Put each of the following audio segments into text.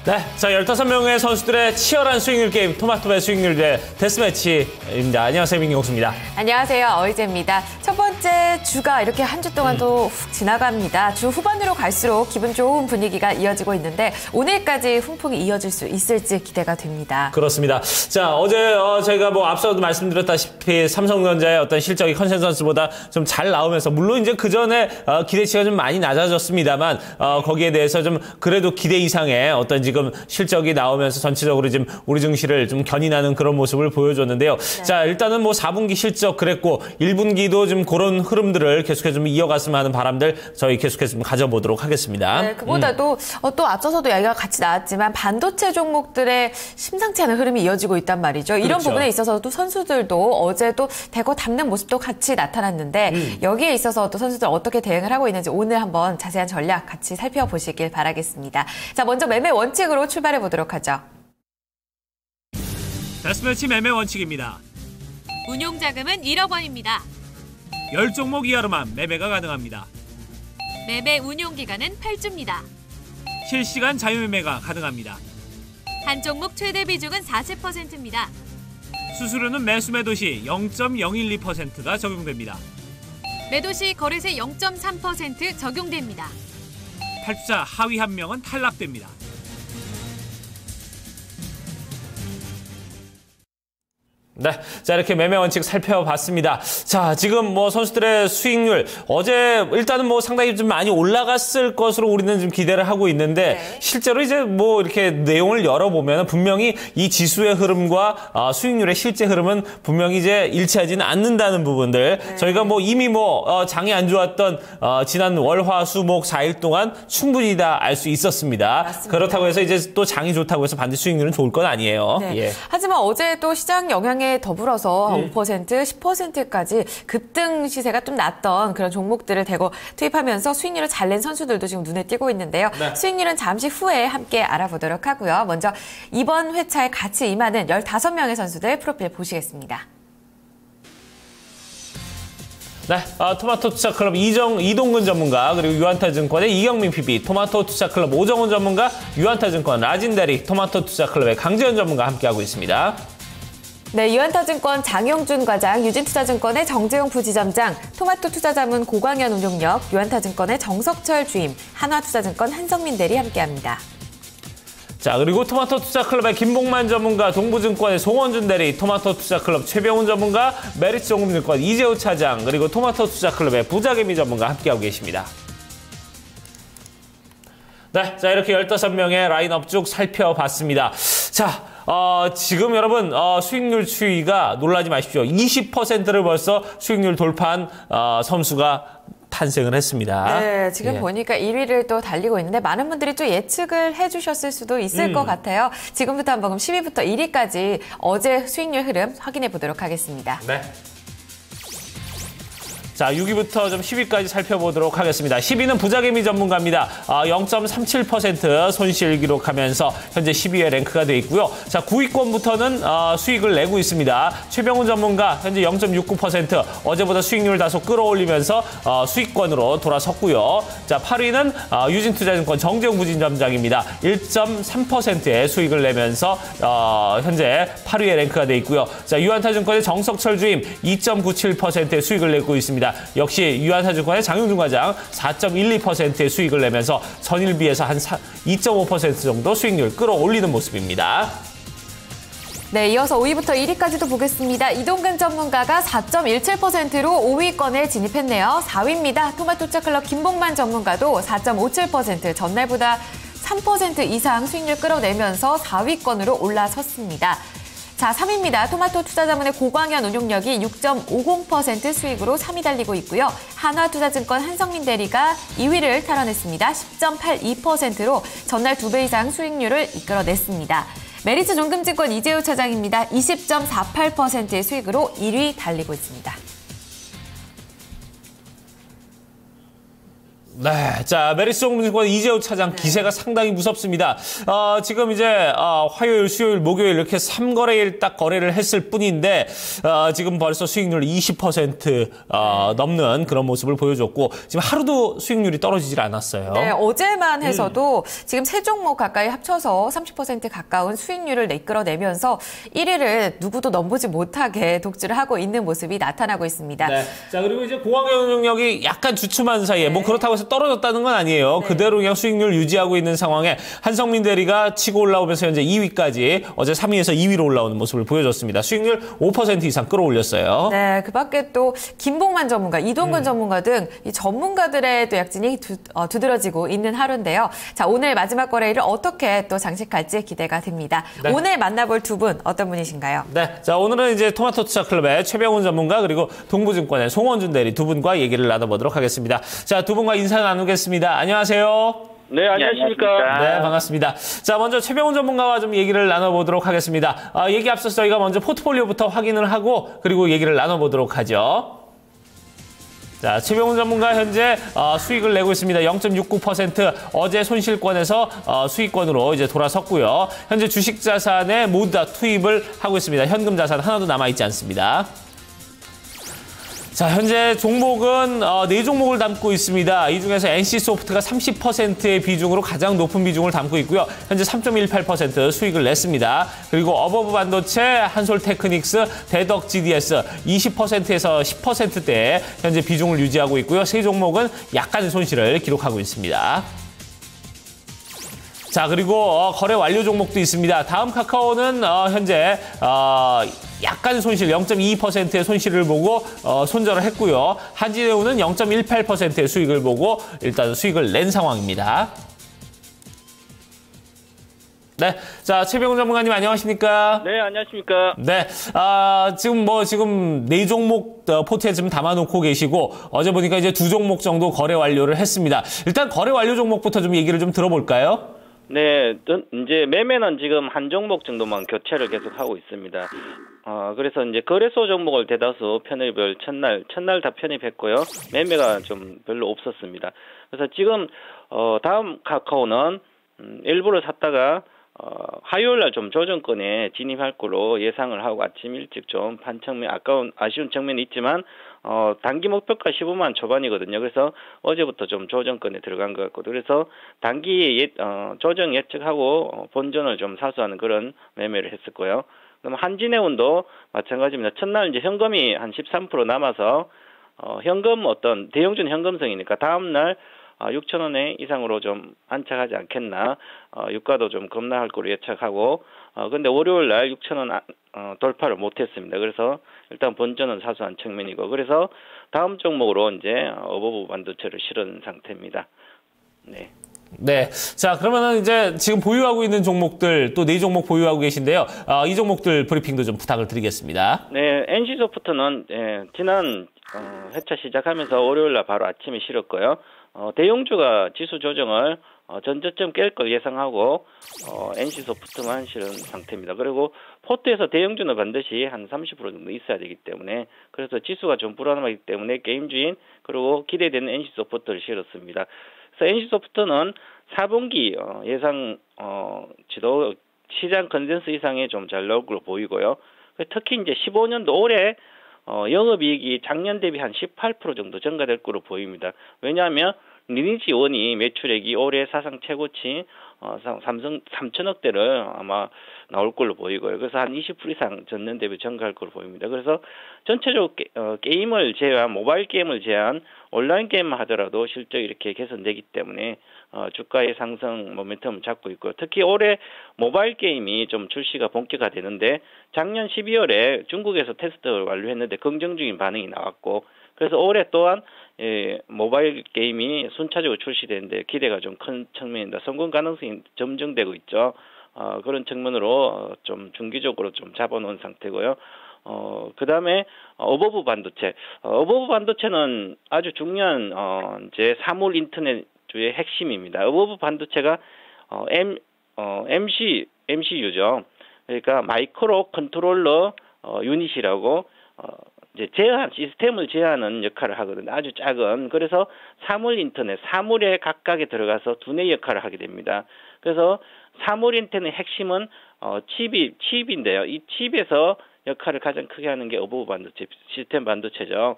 네, 자 15명의 선수들의 치열한 수익률 게임 토마토배 수익률 대 데스매치입니다. 안녕하세요, 민경수입니다. 안녕하세요, 어이제입니다. 첫 번째 주가 이렇게 한 주 동안도 훅 지나갑니다. 주 후반으로 갈수록 기분 좋은 분위기가 이어지고 있는데 오늘까지 훈풍이 이어질 수 있을지 기대가 됩니다. 그렇습니다. 자, 어제 저희가 앞서도 말씀드렸다시피 삼성전자의 어떤 실적이 컨센서스보다 좀 잘 나오면서 물론 이제 그 전에 기대치가 좀 많이 낮아졌습니다만 거기에 대해서 좀 그래도 기대 이상의 어떤 지금 실적이 나오면서 전체적으로 지금 우리 증시를 좀 견인하는 그런 모습을 보여줬는데요. 네. 자, 일단은 4분기 실적 그랬고 1분기도 좀 그런 흐름들을 계속해서 좀 이어갔으면 하는 바람들 저희 계속해서 좀 가져보도록 하겠습니다. 네, 그보다도 또 앞서서도 이야기가 같이 나왔지만 반도체 종목들의 심상치 않은 흐름이 이어지고 있단 말이죠. 이런 그렇죠. 부분에 있어서도 선수들도 어제도 대거 담는 모습도 같이 나타났는데 여기에 있어서 또 선수들 어떻게 대응을 하고 있는지 오늘 한번 자세한 전략 같이 살펴보시길 바라겠습니다. 자, 먼저 매매 원칙으로 출발해 보도록 하죠. 데스매치 매매 원칙입니다. 운용 자금은 1억 원입니다. 10종목 이하로만 매매가 가능합니다. 매매 운용 기간은 8주입니다. 실시간 자유매매가 가능합니다. 한 종목 최대 비중은 40%입니다. 수수료는 매수 매도 시 0.012%가 적용됩니다. 매도 시 거래세 0.3% 적용됩니다. 탈주자 하위 한 명은 탈락됩니다. 네, 자 이렇게 매매 원칙 살펴봤습니다. 자, 지금 선수들의 수익률 어제 일단은 상당히 좀 많이 올라갔을 것으로 우리는 좀 기대를 하고 있는데 네. 실제로 이제 이렇게 내용을 열어보면 분명히 이 지수의 흐름과 수익률의 실제 흐름은 분명히 이제 일치하지는 않는다는 부분들 네. 저희가 이미 장이 안 좋았던 지난 월, 화, 수, 목 4일 동안 충분히 다 알 수 있었습니다. 맞습니다. 그렇다고 해서 이제 또 장이 좋다고 해서 반드시 수익률은 좋을 건 아니에요. 네. 예. 하지만 어제 또 시장 영향에 더불어서 5%, 10%까지 급등 시세가 좀 났던 그런 종목들을 대거 투입하면서 수익률을 잘 낸 선수들도 지금 눈에 띄고 있는데요. 네. 수익률은 잠시 후에 함께 알아보도록 하고요. 먼저 이번 회차에 같이 임하는 15명의 선수들 프로필 보시겠습니다. 네, 토마토 투자클럽 이동근 전문가, 그리고 유한타증권의 이경민 PB, 토마토 투자클럽 오정훈 전문가, 유한타증권 라진대리, 토마토 투자클럽의 강재현 전문가 함께하고 있습니다. 네, 유한타증권 장영준 과장, 유진투자증권의 정재용 부지점장, 토마토 투자자문 고광현 운용력, 유한타증권의 정석철 주임, 한화투자증권 한성민 대리 함께합니다. 자, 그리고 토마토 투자클럽의 김봉만 전문가, 동부증권의 송원준 대리, 토마토 투자클럽 최병훈 전문가, 메리츠종금증권 이재우 차장, 그리고 토마토 투자클럽의 부자개미 전문가 함께하고 계십니다. 네, 자 이렇게 15명의 라인업 쭉 살펴봤습니다. 자, 지금 여러분 수익률 추이가 놀라지 마십시오. 20%를 벌써 수익률 돌파한 선수가 탄생을 했습니다. 네, 지금 보니까 1위를 또 달리고 있는데 많은 분들이 또 예측을 해주셨을 수도 있을 것 같아요. 지금부터 한번 그럼 10위부터 1위까지 어제 수익률 흐름 확인해 보도록 하겠습니다. 네. 자, 6위부터 좀 10위까지 살펴보도록 하겠습니다. 10위는 부자개미 전문가입니다. 0.37% 손실 기록하면서 현재 10위에 랭크가 되어 있고요. 자, 9위권부터는 수익을 내고 있습니다. 최병훈 전문가 현재 0.69%, 어제보다 수익률을 다소 끌어올리면서 수익권으로 돌아섰고요. 자, 8위는 유진투자증권 정재용 부지점장입니다. 1.3%의 수익을 내면서 현재 8위에 랭크가 되어 있고요. 자, 유한타증권의 정석철 주임 2.97%의 수익을 내고 있습니다. 역시 유한타증권의 장용준 과장 4.12%의 수익을 내면서 전일 비해서 한 2.5% 정도 수익률 끌어올리는 모습입니다. 네, 이어서 5위부터 1위까지도 보겠습니다. 이동근 전문가가 4.17%로 5위권에 진입했네요. 4위입니다. 토마토 투자클럽 김봉만 전문가도 4.57%, 전날보다 3% 이상 수익률 끌어내면서 4위권으로 올라섰습니다. 자, 3위입니다. 토마토 투자자문의 고광현 운용력이 6.50% 수익으로 3위 달리고 있고요. 한화투자증권 한성민 대리가 2위를 탈환했습니다. 10.82%로 전날 2배 이상 수익률을 이끌어냈습니다. 메리츠종금증권 이재우 차장입니다. 20.48%의 수익으로 1위 달리고 있습니다. 네, 자 메리츠증권 이재호 차장 기세가 상당히 무섭습니다. 지금 이제 화요일, 수요일, 목요일 이렇게 3거래일 딱 거래를 했을 뿐인데 지금 벌써 수익률 20% 넘는 그런 모습을 보여줬고 지금 하루도 수익률이 떨어지질 않았어요. 네, 어제만 해서도 지금 세 종목 가까이 합쳐서 30% 가까운 수익률을 이끌어내면서 1위를 누구도 넘보지 못하게 독주를 하고 있는 모습이 나타나고 있습니다. 네, 자 그리고 이제 공항경영력이 약간 주춤한 사이에 뭐 그렇다고 해서 떨어졌다는 건 아니에요. 그대로 그냥 수익률 유지하고 있는 상황에 한성민 대리가 치고 올라오면서 현재 2위까지 어제 3위에서 2위로 올라오는 모습을 보여줬습니다. 수익률 5% 이상 끌어올렸어요. 네, 그 밖에 또 김봉만 전문가, 이동근 전문가 등 이 전문가들의 또 약진이 두드러지고 있는 하루인데요. 자, 오늘 마지막 거래일을 어떻게 또 장식할지 기대가 됩니다. 네. 오늘 만나볼 두 분 어떤 분이신가요? 네, 자 오늘은 이제 토마토 투자클럽의 최병훈 전문가 그리고 동부증권의 송원준 대리 두 분과 얘기를 나눠보도록 하겠습니다. 자, 두 분과 인사 나누겠습니다. 안녕하세요. 네, 안녕하십니까. 네, 반갑습니다. 자, 먼저 최병훈 전문가와 좀 얘기를 나눠보도록 하겠습니다. 얘기 앞서서 저희가 먼저 포트폴리오부터 확인을 하고 그리고 얘기를 나눠보도록 하죠. 자, 최병훈 전문가 현재 수익을 내고 있습니다. 0.69% 어제 손실권에서 수익권으로 이제 돌아섰고요. 현재 주식 자산에 모두 다 투입을 하고 있습니다. 현금 자산 하나도 남아있지 않습니다. 자, 현재 종목은 4종목을 담고 있습니다. 이 중에서 NC소프트가 30%의 비중으로 가장 높은 비중을 담고 있고요. 현재 3.18% 수익을 냈습니다. 그리고 어버브 반도체, 한솔테크닉스, 대덕 GDS 20%에서 10%대의 현재 비중을 유지하고 있고요. 세 종목은 약간의 손실을 기록하고 있습니다. 자, 그리고 거래 완료 종목도 있습니다. 다음 카카오는 현재 약간 손실 0.22%의 손실을 보고 손절을 했고요. 한진해운은 0.18%의 수익을 보고 일단 수익을 낸 상황입니다. 네, 자 최병훈 전문가님 안녕하십니까? 네, 안녕하십니까? 네, 지금 4종목 포트에 지금 담아놓고 계시고 어제 보니까 이제 2종목 정도 거래 완료를 했습니다. 일단 거래 완료 종목부터 좀 얘기를 좀 들어볼까요? 네, 이제 매매는 지금 한 종목 정도만 교체를 계속 하고 있습니다. 그래서 이제 거래소 종목을 대다수 편입을 첫날 다 편입했고요. 매매가 좀 별로 없었습니다. 그래서 지금 다음 카카오는 일부를 샀다가 화요일 날 좀 조정권에 진입할 거로 예상을 하고 아침 일찍 좀 아쉬운 측면이 있지만 단기 목표가 15만 초반이거든요. 그래서 어제부터 좀 조정권에 들어간 것 같고, 그래서 단기 조정 예측하고 본전을 좀 사수하는 그런 매매를 했었고요. 그럼 한진해운도 마찬가지입니다. 첫날 이제 현금이 한 13% 남아서 현금 대형준 현금성이니까 다음 날 6,000원에 이상으로 좀 안착하지 않겠나. 유가도 좀 급락할 거로 예측하고, 근데 월요일 날 6,000원 돌파를 못했습니다. 그래서 일단 본전은 사수한 측면이고, 그래서 다음 종목으로 이제 어버브 반도체를 실은 상태입니다. 네. 네. 자, 그러면은 이제 지금 보유하고 있는 종목들 또 4종목 보유하고 계신데요. 이 종목들 브리핑도 좀 부탁을 드리겠습니다. 네, NC소프트는 지난 회차 시작하면서 월요일 날 바로 아침에 실었고요. 대형주가 지수 조정을 전저점 깰 걸 예상하고 NC소프트만 실은 상태입니다. 그리고 포트에서 대형주는 반드시 한 30% 정도 있어야 되기 때문에, 그래서 지수가 좀 불안하기 때문에 게임주인 그리고 기대되는 NC소프트를 실었습니다. 그래서 NC소프트는 4분기 예상 지도 시장 컨센서스 이상의 좀 잘 나올 걸로 보이고요. 특히 이제 15년도 올해 영업이익이 작년 대비 한 18% 정도 증가될 거로 보입니다. 왜냐하면 리니지 원이 매출액이 올해 사상 최고치 3,000억대를 아마 나올 걸로 보이고요. 그래서 한 20% 이상 전년 대비 증가할 걸로 보입니다. 그래서 전체적으로 게임을 제외한 모바일 게임을 제외한 온라인 게임만 하더라도 실적이 이렇게 개선되기 때문에 주가의 상승 모멘텀을 잡고 있고요. 특히 올해 모바일 게임이 좀 출시가 본격화되는데 작년 12월에 중국에서 테스트를 완료했는데 긍정적인 반응이 나왔고, 그래서 올해 또한 모바일 게임이 순차적으로 출시되는데 기대가 좀 큰 측면입니다. 성공 가능성이 점증되고 있죠. 그런 측면으로 좀 중기적으로 좀 잡아놓은 상태고요. 그 다음에 어버브 반도체. 어버브 반도체는 아주 중요한 이제 사물 인터넷주의 핵심입니다. 어버브 반도체가 MCU죠. 그러니까 마이크로 컨트롤러 유닛이라고 이제 시스템을 제어하는 역할을 하거든요. 아주 작은. 그래서 사물 인터넷, 사물에 각각에 들어가서 두뇌 역할을 하게 됩니다. 그래서 사물 인터넷 핵심은 칩인데요. 이 칩에서 역할을 가장 크게 하는 게 어버브 반도체, 시스템 반도체죠.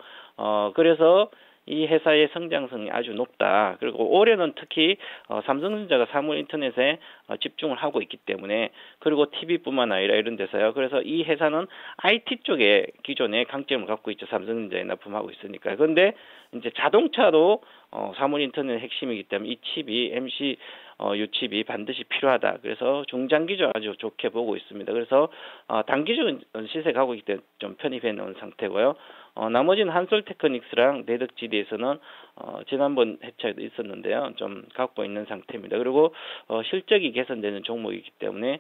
그래서 이 회사의 성장성이 아주 높다. 그리고 올해는 특히 삼성전자가 사물 인터넷에 집중을 하고 있기 때문에, 그리고 TV뿐만 아니라 이런 데서요. 그래서 이 회사는 IT 쪽에 기존에 강점을 갖고 있죠. 삼성전자에 납품하고 있으니까. 그런데 이제 자동차도 사물 인터넷의 핵심이기 때문에 이 칩이 이 칩이 반드시 필요하다. 그래서 중장기적으로 아주 좋게 보고 있습니다. 그래서 단기적인 시세 가고 있기 때문에 좀 편입해 놓은 상태고요. 나머지는 한솔테크닉스랑 대덕GD에서는 지난번 회차에도 있었는데요. 좀 갖고 있는 상태입니다. 그리고 실적이 개선되는 종목이기 때문에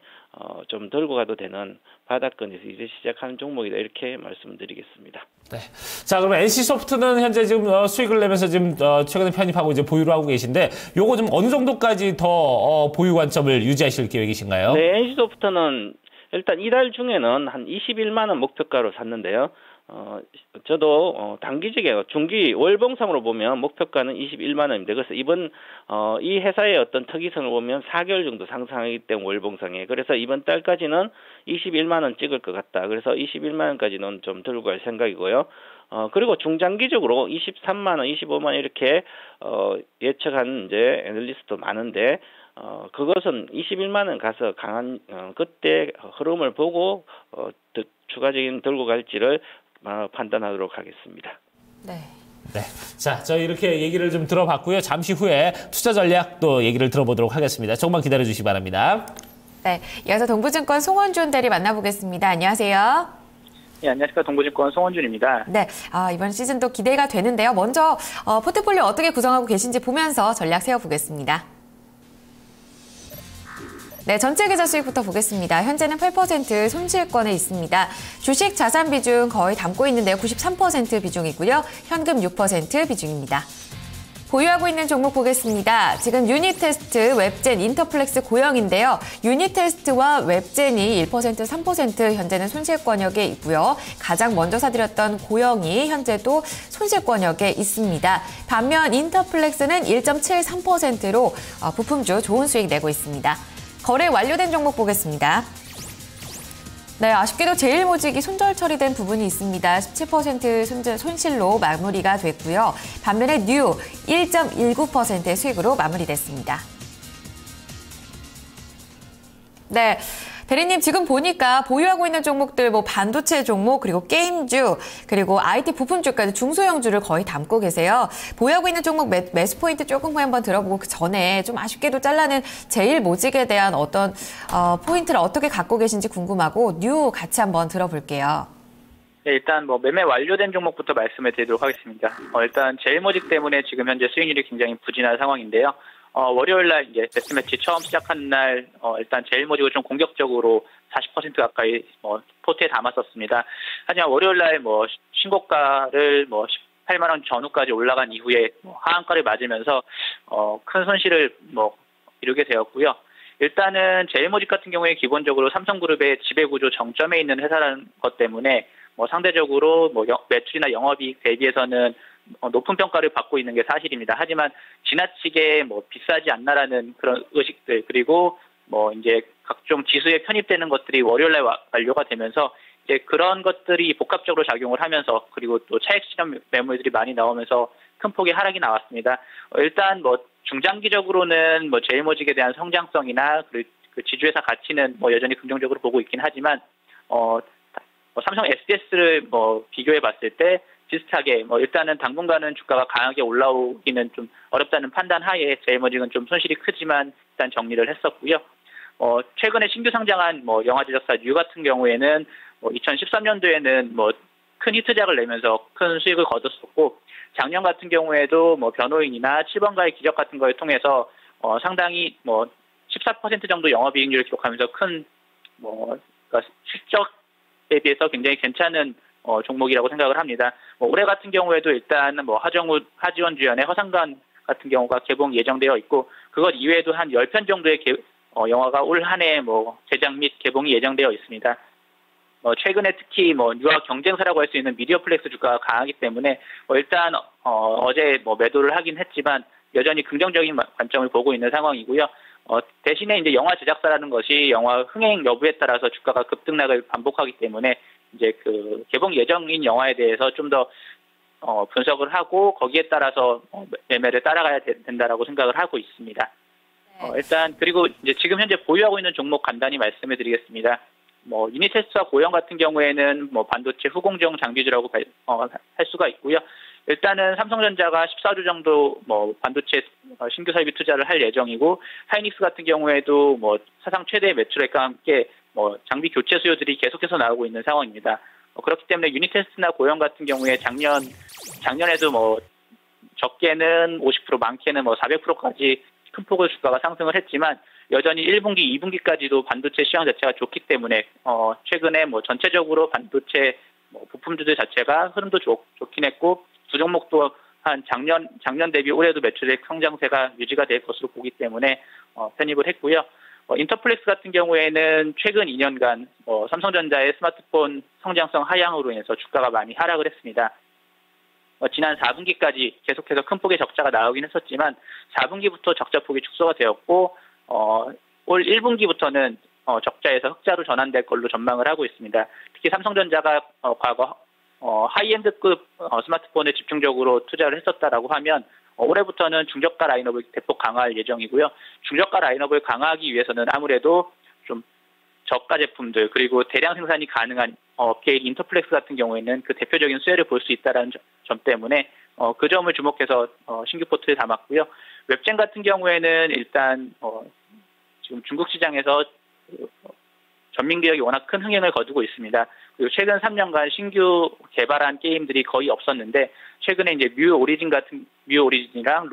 좀 들고 가도 되는 바닥권에서 이제 시작하는 종목이다. 이렇게 말씀드리겠습니다. 네. 자, 그러면 NC소프트는 현재 지금 수익을 내면서 지금 최근에 편입하고 이제 보유를 하고 계신데, 요거 좀 어느 정도까지 더 보유 관점을 유지하실 계획이신가요? 네, NC소프트는 일단 이달 중에는 한 21만 원 목표가로 샀는데요. 저도 단기적에 중기 월봉상으로 보면 목표가는 21만 원입니다. 그래서 이번 이 회사의 어떤 특이성을 보면 4개월 정도 상승하기 때문에 월봉상에, 그래서 이번 달까지는 21만 원 찍을 것 같다. 그래서 21만 원까지는 좀 들고 갈 생각이고요. 그리고 중장기적으로 23만 원, 25만 원 이렇게 예측한 이제 애널리스트도 많은데, 그것은 21만 원 가서 강한 그때 흐름을 보고 추가적인 들고 갈지를 판단하도록 하겠습니다. 네. 네. 자, 저희 이렇게 얘기를 좀 들어봤고요. 잠시 후에 투자 전략 또 얘기를 들어보도록 하겠습니다. 조금만 기다려 주시기 바랍니다. 네. 이어서 동부증권 송원준 대리 만나보겠습니다. 안녕하세요. 네, 안녕하십니까. 동부증권 송원준입니다. 네. 이번 시즌도 기대가 되는데요. 먼저 포트폴리오 어떻게 구성하고 계신지 보면서 전략 세워보겠습니다. 네, 전체 계좌 수익부터 보겠습니다. 현재는 8% 손실권에 있습니다. 주식 자산 비중 거의 담고 있는데요. 93% 비중이고요. 현금 6% 비중입니다. 보유하고 있는 종목 보겠습니다. 지금 유니테스트, 웹젠, 인터플렉스 고영인데요. 유니테스트와 웹젠이 1%, 3% 현재는 손실권역에 있고요. 가장 먼저 사드렸던 고영이 현재도 손실권역에 있습니다. 반면 인터플렉스는 1.73%로 부품주 좋은 수익 내고 있습니다. 거래 완료된 종목 보겠습니다. 네, 아쉽게도 제일모직이 손절 처리된 부분이 있습니다. 17% 손실로 마무리가 됐고요. 반면에 뉴 1.19%의 수익으로 마무리됐습니다. 네. 대리님, 지금 보니까 보유하고 있는 종목들, 반도체 종목, 그리고 게임주, 그리고 IT 부품주까지 중소형주를 거의 담고 계세요. 보유하고 있는 종목 매수 포인트 조금 한번 들어보고 그 전에 좀 아쉽게도 잘라낸 제일모직에 대한 어떤 포인트를 어떻게 갖고 계신지 궁금하고 뉴 같이 한번 들어볼게요. 네, 일단 매매 완료된 종목부터 말씀을 드리도록 하겠습니다. 일단 제일모직 때문에 지금 현재 수익률이 굉장히 부진한 상황인데요. 월요일 날 이제 데스매치 처음 시작한 날 일단 제일모직을 좀 공격적으로 40% 가까이 포트에 담았었습니다. 하지만 월요일 날 신고가를 18만 원 전후까지 올라간 이후에 하한가를 맞으면서 큰 손실을 이루게 되었고요. 일단은 제일모직 같은 경우에 기본적으로 삼성그룹의 지배구조 정점에 있는 회사라는 것 때문에 상대적으로 매출이나 영업이익 대비해서는 높은 평가를 받고 있는 게 사실입니다. 하지만 지나치게 비싸지 않나라는 그런 의식들, 그리고 이제 각종 지수에 편입되는 것들이 월요일날 완료가 되면서 이제 그런 것들이 복합적으로 작용을 하면서, 그리고 또 차익 실현 매물들이 많이 나오면서 큰 폭의 하락이 나왔습니다. 일단 중장기적으로는 제일모직에 대한 성장성이나 그 지주회사 가치는 여전히 긍정적으로 보고 있긴 하지만 삼성 SDS를 비교해 봤을 때 비슷하게 일단은 당분간은 주가가 강하게 올라오기는 좀 어렵다는 판단 하에 제일모직은 좀 손실이 크지만 일단 정리를 했었고요. 최근에 신규 상장한 영화 제작사 뉴 같은 경우에는 2013년도에는 큰 히트작을 내면서 큰 수익을 거뒀었고, 작년 같은 경우에도 변호인이나 7번가의 기적 같은 걸 통해서 상당히 14% 정도 영업이익률을 기록하면서 큰 그러니까 실적에 비해서 굉장히 괜찮은 종목이라고 생각을 합니다. 올해 같은 경우에도 일단 하지원 주연의 허상관 같은 경우가 개봉 예정되어 있고, 그것 이외에도 한 10편 정도의 영화가 올 한 해 제작 및 개봉이 예정되어 있습니다. 최근에 특히 유화 경쟁사라고 할 수 있는 미디어플렉스 주가가 강하기 때문에 일단 어제 매도를 하긴 했지만 여전히 긍정적인 관점을 보고 있는 상황이고요. 대신에 이제 영화 제작사라는 것이 영화 흥행 여부에 따라서 주가가 급등락을 반복하기 때문에 이제 그 개봉 예정인 영화에 대해서 좀 더 분석을 하고 거기에 따라서 매매를 따라가야 된다라고 생각을 하고 있습니다. 일단 그리고 이제 지금 현재 보유하고 있는 종목 간단히 말씀해 드리겠습니다. 유니테스트와 고영 같은 경우에는 반도체 후공정 장비주라고 할 수가 있고요. 일단은 삼성전자가 14조 정도 반도체 신규 설비 투자를 할 예정이고, 하이닉스 같은 경우에도 사상 최대 매출액과 함께 장비 교체 수요들이 계속해서 나오고 있는 상황입니다. 그렇기 때문에 유니테스트나 고영 같은 경우에 작년에도 적게는 50%, 많게는 400%까지 큰 폭의 주가가 상승을 했지만 여전히 1분기, 2분기까지도 반도체 시장 자체가 좋기 때문에 최근에 전체적으로 반도체 부품주들 자체가 흐름도 좋긴 했고, 두 종목도 한 작년 대비 올해도 매출액 성장세가 유지가 될 것으로 보기 때문에 편입을 했고요. 인터플렉스 같은 경우에는 최근 2년간 삼성전자의 스마트폰 성장성 하향으로 인해서 주가가 많이 하락을 했습니다. 지난 4분기까지 계속해서 큰 폭의 적자가 나오긴 했었지만 4분기부터 적자폭이 축소가 되었고 올 1분기부터는 적자에서 흑자로 전환될 걸로 전망을 하고 있습니다. 특히 삼성전자가 과거 하이엔드급 스마트폰에 집중적으로 투자를 했었다라고 하면 올해부터는 중저가 라인업을 대폭 강화할 예정이고요. 중저가 라인업을 강화하기 위해서는 아무래도 좀 저가 제품들 그리고 대량 생산이 가능한 업계인 인터플렉스 같은 경우에는 그 대표적인 수혜를 볼 수 있다는 점 때문에 그 점을 주목해서 신규 포트에 담았고요. 웹젠 같은 경우에는 일단 지금 중국 시장에서 전민기력이 워낙 큰 흥행을 거두고 있습니다. 그리고 최근 3년간 신규 개발한 게임들이 거의 없었는데 최근에 이제 뮤 오리진이랑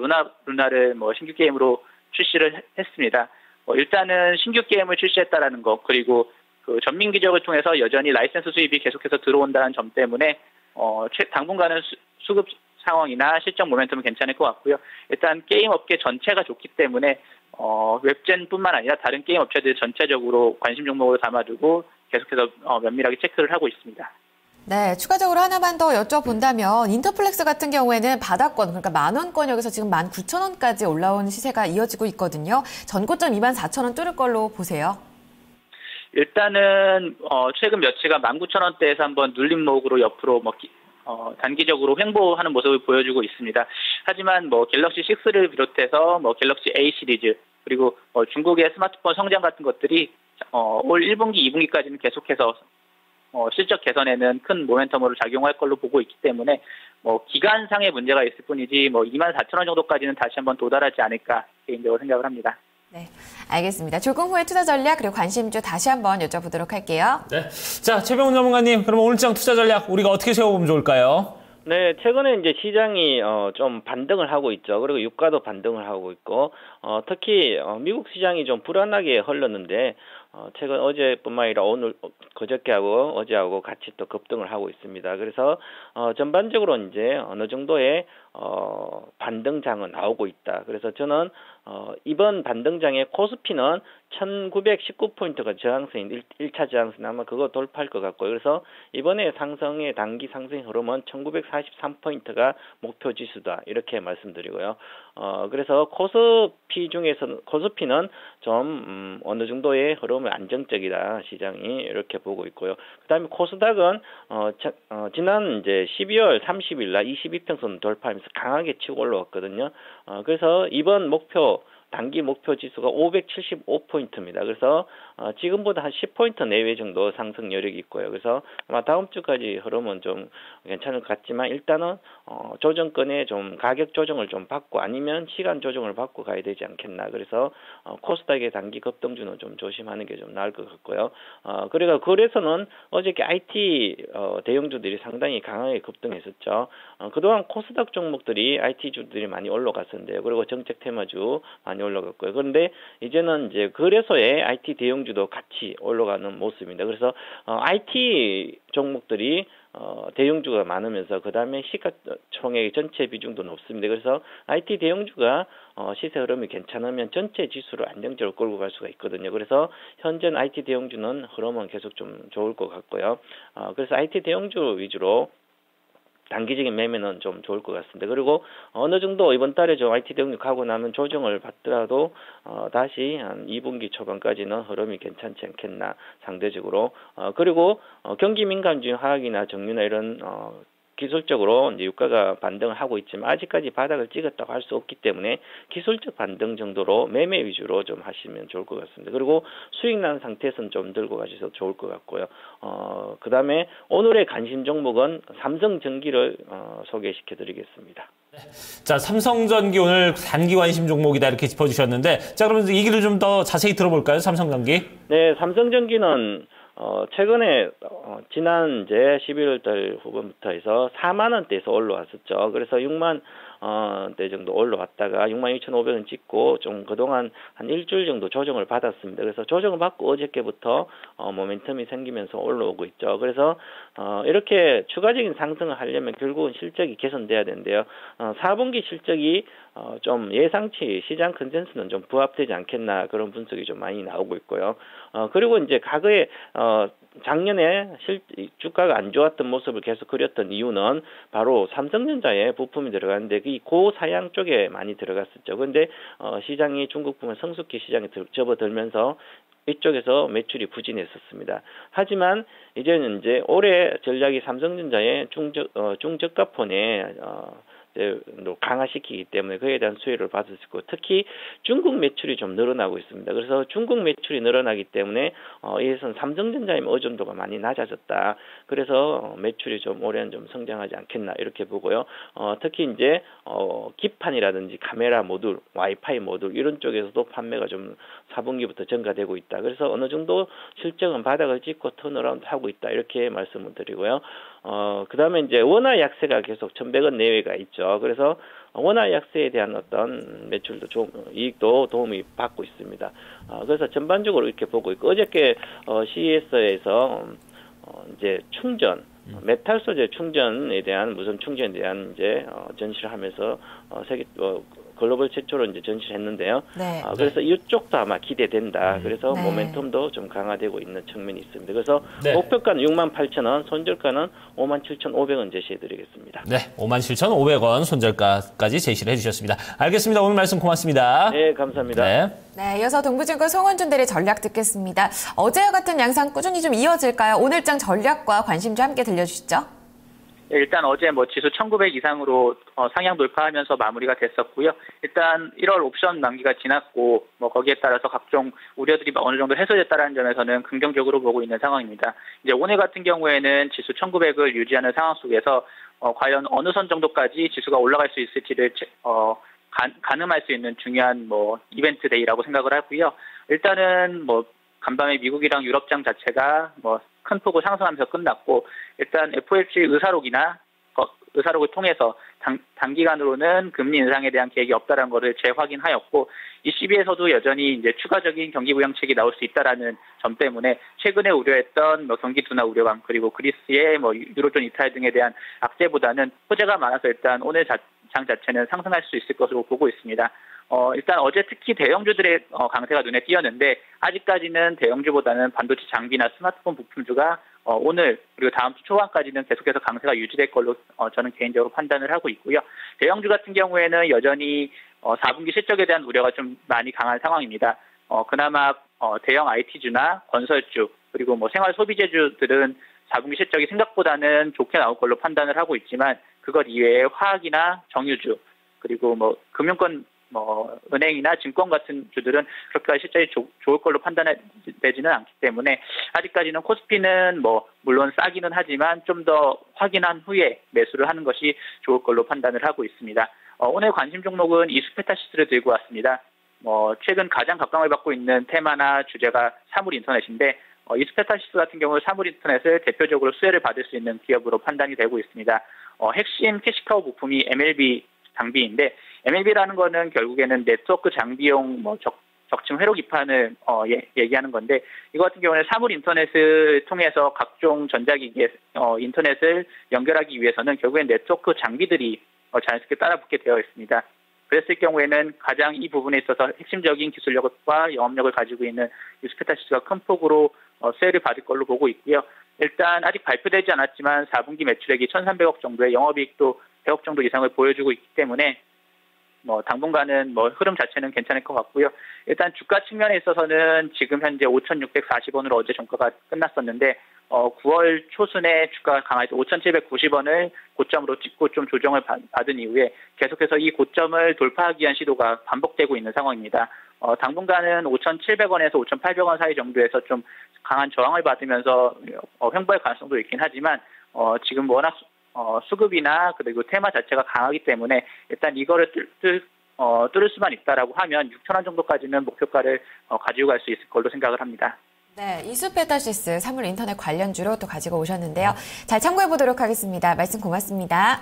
루나를 신규 게임으로 출시를 했습니다. 일단은 신규 게임을 출시했다라는 것 그리고 그 전민기적을 통해서 여전히 라이센스 수입이 계속해서 들어온다는 점 때문에 당분간은 수급 상황이나 실적 모멘텀은 괜찮을 것 같고요. 일단 게임 업계 전체가 좋기 때문에 웹젠뿐만 아니라 다른 게임 업체들 전체적으로 관심 종목을 담아두고 계속해서 면밀하게 체크를 하고 있습니다. 네, 추가적으로 하나만 더 여쭤본다면 인터플렉스 같은 경우에는 바닥권, 그러니까 10,000원권역에서 지금 19,000원까지 올라온 시세가 이어지고 있거든요. 전고점 24,000원 뚫을 걸로 보세요. 일단은 최근 며칠간 19,000원대에서 한번 눌림목으로 옆으로 단기적으로 횡보하는 모습을 보여주고 있습니다. 하지만 갤럭시 6를 비롯해서 갤럭시 A 시리즈 그리고 중국의 스마트폰 성장 같은 것들이 올 1분기, 2분기까지는 계속해서 실적 개선에는 큰 모멘텀으로 작용할 걸로 보고 있기 때문에 기간상의 문제가 있을 뿐이지 24,000원 정도까지는 다시 한번 도달하지 않을까 개인적으로 생각을 합니다. 네, 알겠습니다. 조금 후에 투자 전략 그리고 관심주 다시 한번 여쭤보도록 할게요. 네, 자 최병훈 전문가님, 그럼 오늘 시장 투자 전략 우리가 어떻게 세워보면 좋을까요? 네, 최근에 이제 시장이 좀 반등을 하고 있죠. 그리고 유가도 반등을 하고 있고 특히 미국 시장이 좀 불안하게 흘렀는데 최근 어제뿐만 아니라 오늘 그저께하고 어제하고 같이 또 급등을 하고 있습니다. 그래서 전반적으로 이제 어느 정도의 반등장은 나오고 있다. 그래서 저는 이번 반등장의 코스피는 1919포인트가 저항선인 1차 저항선 아마 그거 돌파할 것 같고요. 그래서 이번에 상승의 단기 상승 흐름은 1943포인트가 목표 지수다. 이렇게 말씀드리고요. 그래서 코스피는 좀 어느 정도의 흐름이 안정적이다. 시장이 이렇게 보고 있고요. 그다음에 코스닥은 지난 이제 12월 30일 날 22평선 돌파하면서 강하게 치고 올라왔거든요. 그래서 이번 단기 목표 지수가 575포인트입니다. 그래서 지금보다 한 10포인트 내외 정도 상승 여력이 있고요. 그래서 아마 다음 주까지 흐름은 좀 괜찮을 것 같지만 일단은 조정권에 좀 가격 조정을 좀 받고 아니면 시간 조정을 받고 가야 되지 않겠나. 그래서 코스닥의 단기 급등주는 좀 조심하는 게 좀 나을 것 같고요. 그리고 거래소는 어저께 IT 대형주들이 상당히 강하게 급등했었죠. 그동안 코스닥 종목들이 IT주들이 많이 올라갔었는데요. 그리고 정책 테마주 많이 올라갔고요. 그런데 이제는 이제 거래소의 IT 대형주도 같이 올라가는 모습입니다. 그래서 IT 종목들이 대형주가 많으면서 그다음에 시가총액 전체 비중도 높습니다. 그래서 IT 대형주가 시세 흐름이 괜찮으면 전체 지수를 안정적으로 끌고 갈 수가 있거든요. 그래서 현재는 IT 대형주는 흐름은 계속 좀 좋을 것 같고요. 그래서 IT 대형주 위주로 단기적인 매매는 좀 좋을 것 같습니다. 그리고 어느 정도 이번 달에 좀 IT 대응력 가고 나면 조정을 받더라도 다시 한 2분기 초반까지는 흐름이 괜찮지 않겠나 상대적으로. 그리고 경기 민감주인 화학이나 정유나 이런 기술적으로 이제 유가가 반등을 하고 있지만 아직까지 바닥을 찍었다고 할 수 없기 때문에 기술적 반등 정도로 매매 위주로 좀 하시면 좋을 것 같습니다. 그리고 수익 난 상태에서는 좀 들고 가셔도 좋을 것 같고요. 그다음에 오늘의 관심 종목은 삼성전기를 소개시켜 드리겠습니다. 자, 삼성전기 오늘 단기 관심 종목이다 이렇게 짚어주셨는데, 자, 그러면 이 얘기를 좀 더 자세히 들어볼까요? 삼성전기? 네, 삼성전기는 최근에 지난 이제 11월 달 후반부터 해서 4만 원대에서 올라왔었죠. 그래서 6만 대 정도 올라왔다가 6만 2,500원 찍고 좀 그동안 한 일주일 정도 조정을 받았습니다. 그래서 조정을 받고 어저께부터 모멘텀이 생기면서 올라오고 있죠. 그래서 이렇게 추가적인 상승을 하려면 결국은 실적이 개선돼야 되는데요. 4분기 실적이 좀 예상치 시장 컨센서스는 좀 부합되지 않겠나 그런 분석이 좀 많이 나오고 있고요. 그리고 이제 과거에 작년에 주가가 안 좋았던 모습을 계속 그렸던 이유는 바로 삼성전자에 부품이 들어가는데 이 고사양 쪽에 많이 들어갔었죠. 그런데 시장이 중국 부분 성숙기 시장에 접어들면서 이쪽에서 매출이 부진했었습니다. 하지만 이제는 이제 올해 전략이 삼성전자의 중저가폰에 강화시키기 때문에 그에 대한 수혜를 받을 수 있고 특히 중국 매출이 좀 늘어나고 있습니다. 그래서 중국 매출이 늘어나기 때문에 이에서는 삼성전자의 의존도가 많이 낮아졌다. 그래서 매출이 좀 올해는 좀 성장하지 않겠나 이렇게 보고요. 특히 이제 기판이라든지 카메라 모듈, 와이파이 모듈 이런 쪽에서도 판매가 좀 4분기부터 증가되고 있다. 그래서 어느 정도 실적은 바닥을 찍고 턴어라운드 하고 있다. 이렇게 말씀을 드리고요. 그 다음에 이제 원화 약세가 계속 1,100원 내외가 있죠. 그래서 원화 약세에 대한 어떤 매출도 이익도 도움이 받고 있습니다. 그래서 전반적으로 이렇게 보고 있고 어저께 CES에서 이제 충전 메탈 소재 충전에 대한 무선 충전에 대한 이제 전시를 하면서 세계 글로벌 최초로 이제 전시를 했는데요. 네. 그래서 이쪽도 아마 기대된다. 그래서 네. 모멘텀도 좀 강화되고 있는 측면이 있습니다. 그래서 네. 목표가는 68,000원, 손절가는 57,500원 제시해드리겠습니다. 네, 57,500원 손절가까지 제시를 해주셨습니다. 알겠습니다. 오늘 말씀 고맙습니다. 네, 감사합니다. 네, 이어서 동부증권 송원준 대리 전략 듣겠습니다. 어제와 같은 양상 꾸준히 좀 이어질까요? 오늘장 전략과 관심주 함께 들려주시죠. 일단 어제 지수 1900 이상으로 상향 돌파하면서 마무리가 됐었고요. 일단 1월 옵션 만기가 지났고 거기에 따라서 각종 우려들이 어느 정도 해소됐다는 점에서는 긍정적으로 보고 있는 상황입니다. 이제 오늘 같은 경우에는 지수 1900을 유지하는 상황 속에서 과연 어느 선 정도까지 지수가 올라갈 수 있을지를 가늠할 수 있는 중요한 이벤트 데이라고 생각을 하고요. 일단은 간밤에 미국이랑 유럽장 자체가 큰 폭으로 상승하면서 끝났고 일단 FOMC 의사록을 통해서 단기간으로는 금리 인상에 대한 계획이 없다는 것을 재확인하였고 ECB에서도 여전히 이제 추가적인 경기 부양책이 나올 수 있다라는 점 때문에 최근에 우려했던 경기 둔화 우려감 그리고 그리스의 유로존 이탈 등에 대한 악재보다는 호재가 많아서 일단 오늘 장 자체는 상승할 수 있을 것으로 보고 있습니다. 일단 어제 특히 대형주들의 강세가 눈에 띄었는데 아직까지는 대형주보다는 반도체 장비나 스마트폰 부품주가 오늘 그리고 다음 주 초반까지는 계속해서 강세가 유지될 걸로 저는 개인적으로 판단을 하고 있고요. 대형주 같은 경우에는 여전히 4분기 실적에 대한 우려가 좀 많이 강한 상황입니다. 그나마 대형 IT주나 건설주 그리고 생활 소비재주들은 4분기 실적이 생각보다는 좋게 나올 걸로 판단을 하고 있지만 그것 이외에 화학이나 정유주 그리고 금융권 은행이나 증권 같은 주들은 그렇게까지 실적이 좋을 걸로 판단되지는 않기 때문에 아직까지는 코스피는 물론 싸기는 하지만 좀 더 확인한 후에 매수를 하는 것이 좋을 걸로 판단을 하고 있습니다. 오늘 관심 종목은 이스페타시스를 들고 왔습니다. 최근 가장 각광을 받고 있는 테마나 주제가 사물인터넷인데 이스페타시스 같은 경우 사물인터넷을 대표적으로 수혜를 받을 수 있는 기업으로 판단이 되고 있습니다. 핵심 캐시카우 부품이 MLB 장비인데 MLB라는 거는 결국에는 네트워크 장비용 뭐 적층 회로 기판을 얘기하는 건데 이거 같은 경우는 사물 인터넷을 통해서 각종 전자기기에 인터넷을 연결하기 위해서는 결국엔 네트워크 장비들이 자연스럽게 따라붙게 되어 있습니다. 그랬을 경우에는 가장 이 부분에 있어서 핵심적인 기술력과 영업력을 가지고 있는 유스페타시스가 큰 폭으로 수혜를 받을 걸로 보고 있고요. 일단 아직 발표되지 않았지만 4분기 매출액이 1,300억 정도의 영업이익도 100억 정도 이상을 보여주고 있기 때문에 당분간은 흐름 자체는 괜찮을 것 같고요. 일단 주가 측면에 있어서는 지금 현재 5,640원으로 어제 종가가 끝났었는데 9월 초순에 주가가 강화해서 5,790원을 고점으로 찍고 좀 조정을 받은 이후에 계속해서 이 고점을 돌파하기 위한 시도가 반복되고 있는 상황입니다. 당분간은 5,700원에서 5,800원 사이 정도에서 좀 강한 저항을 받으면서 횡보할 가능성도 있긴 하지만 지금 워낙 수급이나 그리고 테마 자체가 강하기 때문에 일단 이거를 뚫을 수만 있다라고 하면 6,000원 정도까지는 목표가를 가지고 갈 수 있을 걸로 생각을 합니다. 네, 이수페타시스 사물 인터넷 관련주로 또 가지고 오셨는데요. 잘 참고해 보도록 하겠습니다. 말씀 고맙습니다.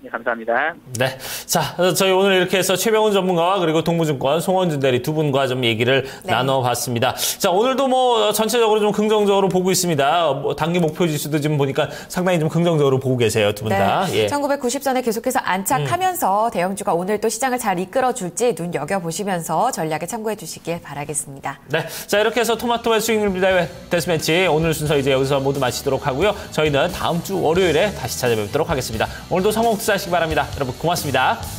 네, 감사합니다. 네. 자, 저희 오늘 이렇게 해서 최병훈 전문가와 그리고 동부증권 송원준 대리 두 분과 좀 얘기를 나눠봤습니다. 자, 오늘도 전체적으로 좀 긍정적으로 보고 있습니다. 단기 목표 지수도 지금 보니까 상당히 좀 긍정적으로 보고 계세요, 두 분 다. 네. 1990선에 계속해서 안착하면서 대형주가 오늘 또 시장을 잘 이끌어줄지 눈여겨보시면서 전략에 참고해 주시길 바라겠습니다. 네. 자, 이렇게 해서 토마토의 수익률 비대회 데스매치 오늘 순서 이제 여기서 모두 마치도록 하고요. 저희는 다음 주 월요일에 다시 찾아뵙도록 하겠습니다. 오늘도 성공 투자하시기 바랍니다. 여러분 고맙습니다.